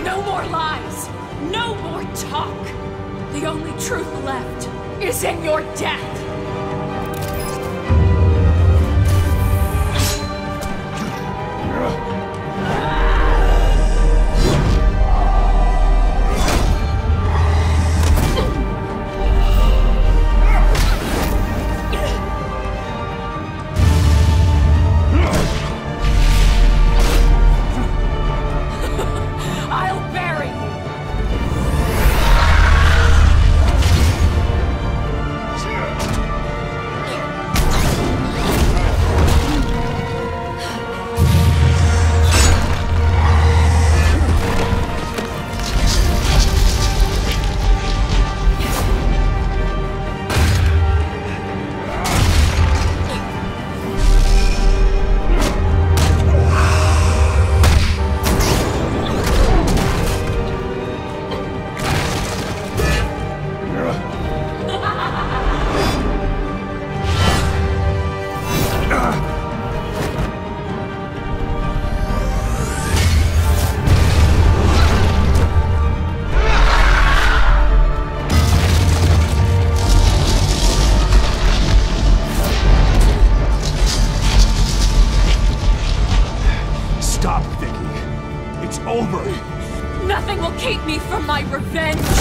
No more lies! No more talk! The only truth left is in your death! revenge!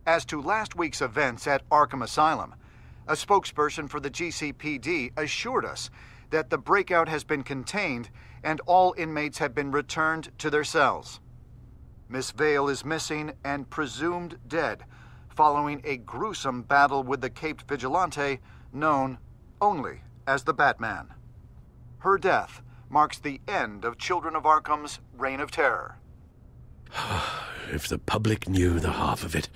As to last week's events at Arkham Asylum, a spokesperson for the GCPD assured us that the breakout has been contained and all inmates have been returned to their cells. Miss Vale is missing and presumed dead following a gruesome battle with the caped vigilante known only as the Batman. Her death marks the end of Children of Arkham's reign of terror. If the public knew the half of it.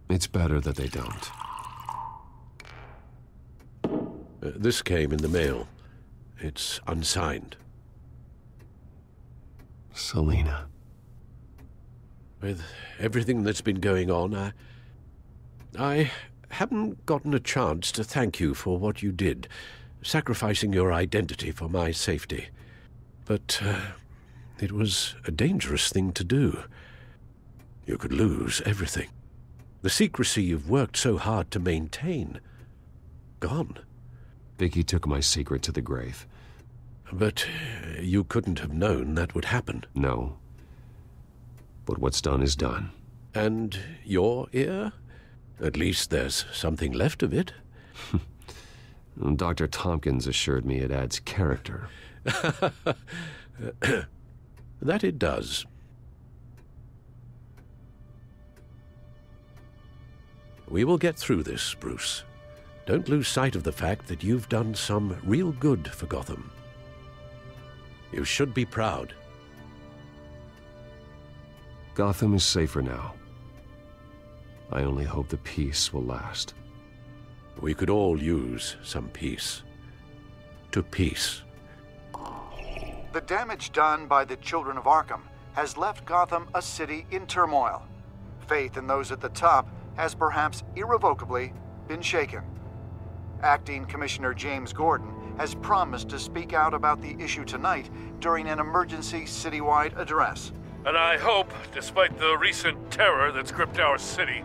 It's better that they don't. This came in the mail. It's unsigned. Selina. With everything that's been going on, I haven't gotten a chance to thank you for what you did, sacrificing your identity for my safety. But it was a dangerous thing to do. You could lose everything. The secrecy you've worked so hard to maintain. Gone. Vicky took my secret to the grave. But you couldn't have known that would happen. No. But what's done is done. And your ear? At least there's something left of it. Dr. Tompkins assured me it adds character. That it does. We will get through this, Bruce. Don't lose sight of the fact that you've done some real good for Gotham. You should be proud. Gotham is safer now. I only hope the peace will last. We could all use some peace. To peace. The damage done by the Children of Arkham has left Gotham a city in turmoil. Faith in those at the top has perhaps irrevocably been shaken. Acting Commissioner James Gordon has promised to speak out about the issue tonight during an emergency citywide address. And I hope, despite the recent terror that's gripped our city,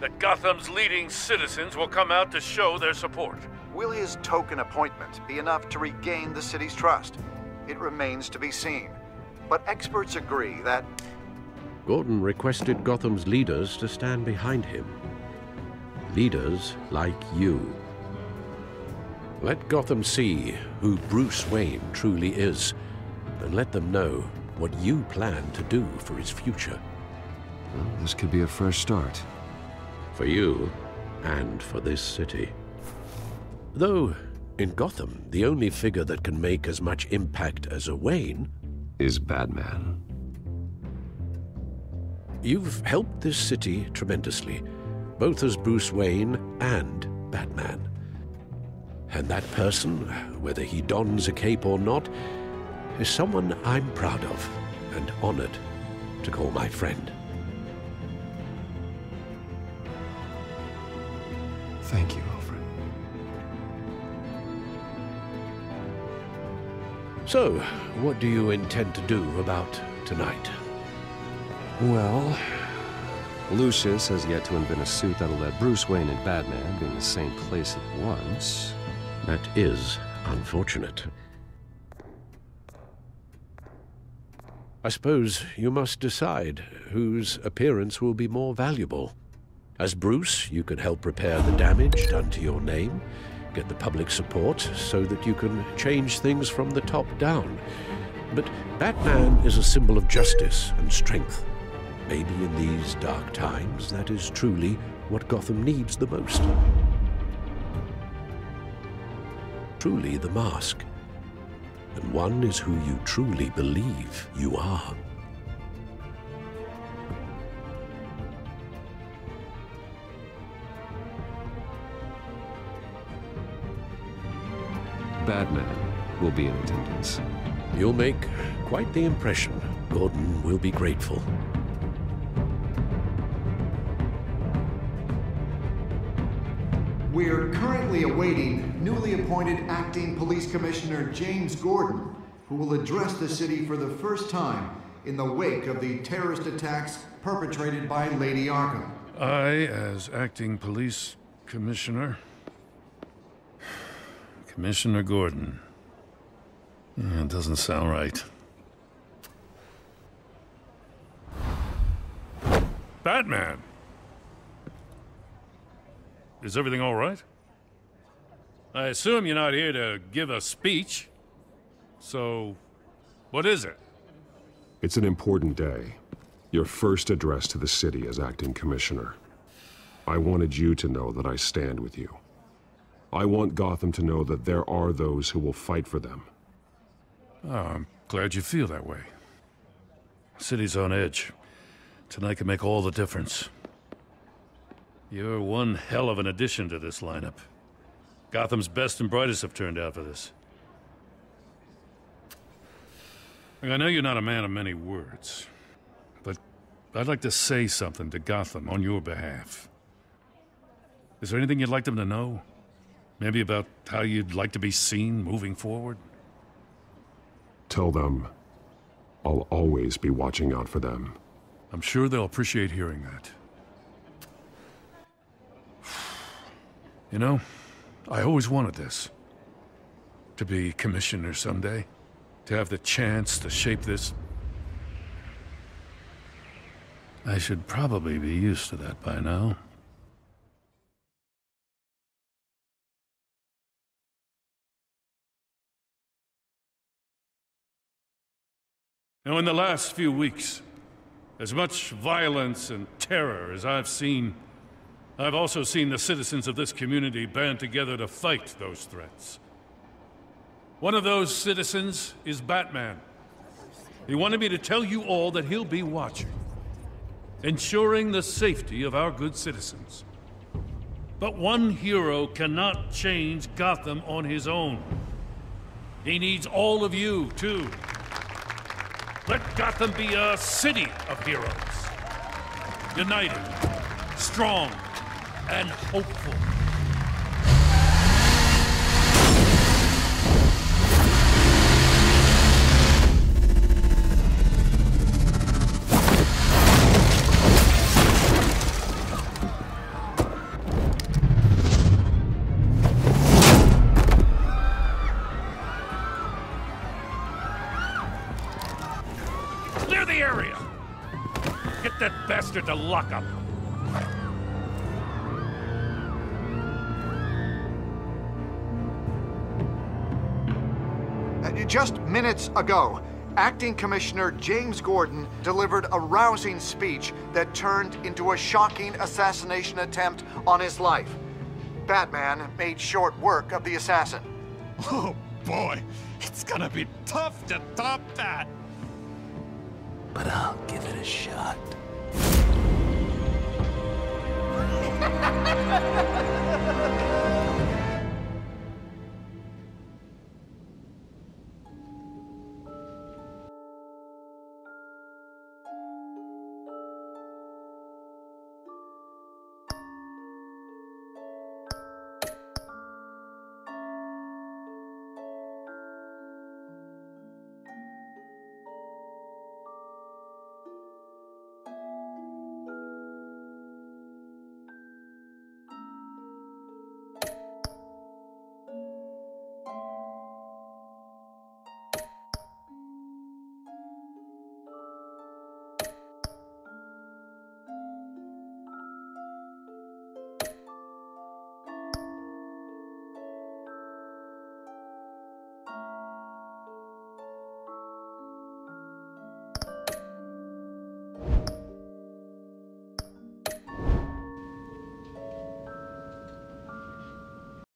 that Gotham's leading citizens will come out to show their support. Will his token appointment be enough to regain the city's trust? It remains to be seen. But experts agree that... Gordon requested Gotham's leaders to stand behind him. Leaders like you. Let Gotham see who Bruce Wayne truly is, and let them know what you plan to do for his future. Well, this could be a fresh start. For you, and for this city. Though, in Gotham, the only figure that can make as much impact as a Wayne is Batman. You've helped this city tremendously, both as Bruce Wayne and Batman. And that person, whether he dons a cape or not, is someone I'm proud of and honored to call my friend. Thank you, Alfred. So, what do you intend to do about tonight? Well, Lucius has yet to invent a suit that'll let Bruce Wayne and Batman be in the same place at once. That is unfortunate. I suppose you must decide whose appearance will be more valuable. As Bruce, you can help repair the damage done to your name, get the public support so that you can change things from the top down. But Batman is a symbol of justice and strength. Maybe in these dark times, that is truly what Gotham needs the most. Truly the mask. And one is who you truly believe you are. Batman will be in attendance. You'll make quite the impression. Gordon will be grateful. We're currently awaiting newly appointed Acting Police Commissioner James Gordon, who will address the city for the first time in the wake of the terrorist attacks perpetrated by Lady Arkham. I, as Acting Police Commissioner... Commissioner Gordon. Yeah, it doesn't sound right. Batman! Is everything all right? I assume you're not here to give a speech. So, what is it? It's an important day. Your first address to the city as acting commissioner. I wanted you to know that I stand with you. I want Gotham to know that there are those who will fight for them. Oh, I'm glad you feel that way. City's on edge. Tonight can make all the difference. You're one hell of an addition to this lineup. Gotham's best and brightest have turned out for this. I know you're not a man of many words, but I'd like to say something to Gotham on your behalf. Is there anything you'd like them to know? Maybe about how you'd like to be seen moving forward? Tell them I'll always be watching out for them. I'm sure they'll appreciate hearing that. You know, I always wanted this. To be commissioner someday. To have the chance to shape this. I should probably be used to that by now. Now, in the last few weeks, as much violence and terror as I've seen, I've also seen the citizens of this community band together to fight those threats. One of those citizens is Batman. He wanted me to tell you all that he'll be watching, ensuring the safety of our good citizens. But one hero cannot change Gotham on his own. He needs all of you, too. Let Gotham be a city of heroes. United, strong, and hopeful. bastard to lockup. Just minutes ago, Acting Commissioner James Gordon delivered a rousing speech that turned into a shocking assassination attempt on his life. Batman made short work of the assassin. Oh boy, it's gonna be tough to top that. But I'll give it a shot.